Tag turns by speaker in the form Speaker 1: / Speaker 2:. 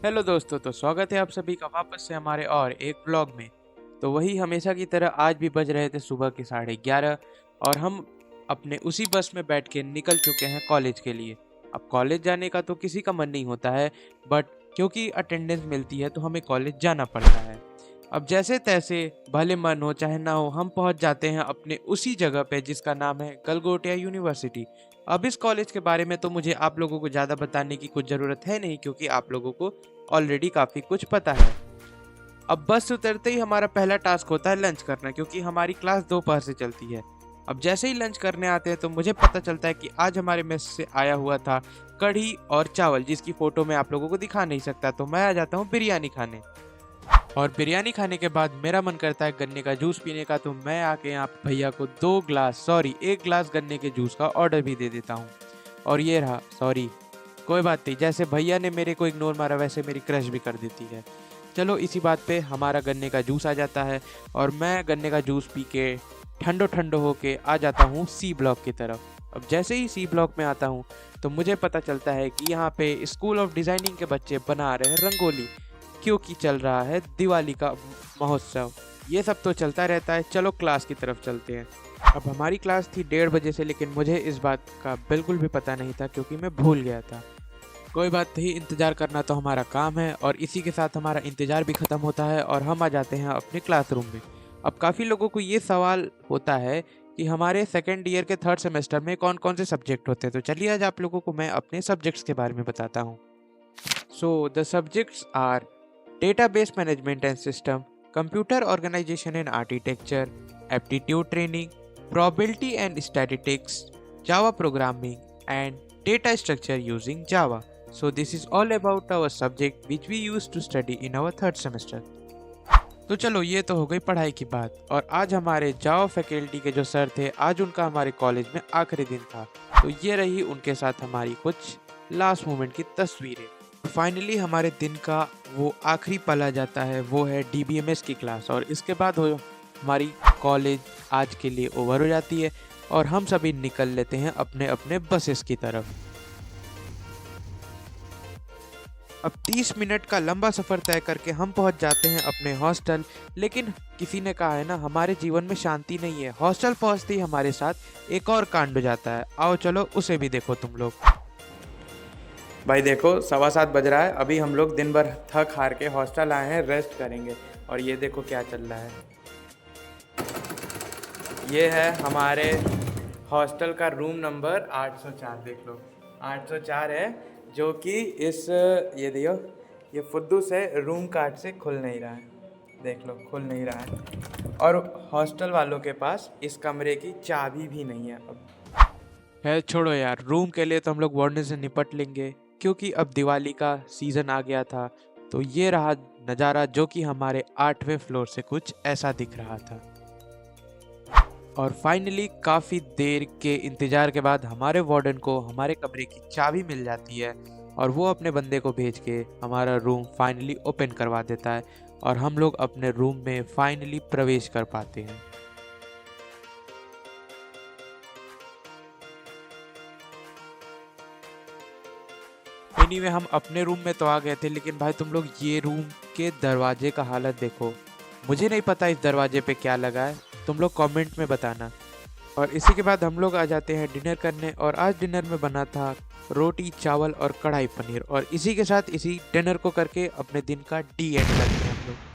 Speaker 1: Hello दोस्तों, तो स्वागत है आप सभी का वापस से हमारे और एक ब्लॉग में। तो वही हमेशा की तरह आज भी बज रहे थे सुबह के 11:30 और हम अपने उसी बस में बैठ के निकल चुके हैं कॉलेज के लिए। अब कॉलेज जाने का तो किसी का मन नहीं होता है, बट क्योंकि अटेंडेंस मिलती है तो हमें कॉलेज जाना पड़ता है। अब जैसे तैसे भले मन हो चाहे ना हो, हम पहुंच जाते हैं अपने उसी जगह पे जिसका नाम है गलगोटिया यूनिवर्सिटी। अब इस कॉलेज के बारे में तो मुझे आप लोगों को ज़्यादा बताने की कुछ ज़रूरत है नहीं, क्योंकि आप लोगों को ऑलरेडी काफ़ी कुछ पता है। अब बस से उतरते ही हमारा पहला टास्क होता है लंच करना, क्योंकि हमारी क्लास दोपहर से चलती है। अब जैसे ही लंच करने आते हैं तो मुझे पता चलता है कि आज हमारे मेस से आया हुआ था कढ़ी और चावल, जिसकी फ़ोटो मैं आप लोगों को दिखा नहीं सकता, तो मैं आ जाता हूँ बिरयानी खाने। और बिरयानी खाने के बाद मेरा मन करता है गन्ने का जूस पीने का, तो मैं आके यहाँ पे भैया को 1 ग्लास गन्ने के जूस का ऑर्डर भी दे देता हूँ। और ये रहा, सॉरी, कोई बात नहीं, जैसे भैया ने मेरे को इग्नोर मारा वैसे मेरी क्रश भी कर देती है। चलो इसी बात पे हमारा गन्ने का जूस आ जाता है और मैं गन्ने का जूस पी के ठंडो ठंडो होके आ जाता हूँ सी ब्लॉक की तरफ। अब जैसे ही सी ब्लॉक में आता हूँ तो मुझे पता चलता है कि यहाँ पे स्कूल ऑफ डिज़ाइनिंग के बच्चे बना रहे हैं रंगोली, क्योंकि चल रहा है दिवाली का महोत्सव। ये सब तो चलता रहता है, चलो क्लास की तरफ चलते हैं। अब हमारी क्लास थी 1:30 से, लेकिन मुझे इस बात का बिल्कुल भी पता नहीं था क्योंकि मैं भूल गया था। कोई बात नहीं, इंतज़ार करना तो हमारा काम है और इसी के साथ हमारा इंतज़ार भी ख़त्म होता है और हम आ जाते हैं अपने क्लासरूम में। अब काफ़ी लोगों को ये सवाल होता है कि हमारे सेकेंड ईयर के थर्ड सेमेस्टर में कौन कौन से सब्जेक्ट होते हैं, तो चलिए आज आप लोगों को मैं अपने सब्जेक्ट्स के बारे में बताता हूँ। So the subjects are database management and system, computer organisation and architecture, aptitude training, probability and statistics, Java programming, and data structure using Java. So this is all about our subject which we used to study in our third semester. तो चलो ये तो हो गई पढ़ाई की बात, और आज हमारे जावा फैकल्टी के जो सर थे, आज उनका हमारे कॉलेज में आखिरी दिन था, तो ये रही उनके साथ हमारी कुछ लास्ट मोमेंट की तस्वीरें। फाइनली हमारे दिन का वो आखिरी पल आ जाता है, वो है डीबीएमएस की क्लास, और इसके बाद हो हमारी कॉलेज आज के लिए ओवर हो जाती है और हम सभी निकल लेते हैं अपने अपने बसेस की तरफ। अब 30 मिनट का लंबा सफ़र तय करके हम पहुंच जाते हैं अपने हॉस्टल, लेकिन किसी ने कहा है ना, हमारे जीवन में शांति नहीं है। हॉस्टल पहुंचते ही हमारे साथ एक और कांड हो जाता है, आओ चलो उसे भी देखो तुम लोग। भाई देखो, 7:15 बज रहा है, अभी हम लोग दिन भर थक हार के हॉस्टल आए हैं, रेस्ट करेंगे, और ये देखो क्या चल रहा है। ये है हमारे हॉस्टल का रूम नंबर 804, देख लो 804 है, जो कि इस ये दियो, ये फुद्दू से रूम कार्ड से खुल नहीं रहा है, देख लो खुल नहीं रहा है, और हॉस्टल वालों के पास इस कमरे की चाबी भी नहीं है। अब है छोड़ो यार, रूम के लिए तो हम लोग वार्डन से निपट लेंगे, क्योंकि अब दिवाली का सीज़न आ गया था। तो ये रहा नज़ारा, जो कि हमारे 8वें फ्लोर से कुछ ऐसा दिख रहा था। और फाइनली काफ़ी देर के इंतज़ार के बाद हमारे वार्डन को हमारे कमरे की चाबी मिल जाती है, और वो अपने बंदे को भेज के हमारा रूम फाइनली ओपन करवा देता है और हम लोग अपने रूम में फाइनली प्रवेश कर पाते हैं। एनीवे, हम अपने रूम में तो आ गए थे, लेकिन भाई तुम लोग ये रूम के दरवाजे का हालत देखो। मुझे नहीं पता इस दरवाजे पे क्या लगा है, तुम लोग कमेंट में बताना। और इसी के बाद हम लोग आ जाते हैं डिनर करने, और आज डिनर में बना था रोटी चावल और कढ़ाई पनीर, और इसी के साथ इसी डिनर को करके अपने दिन का डी एंड करते हैं हम लोग।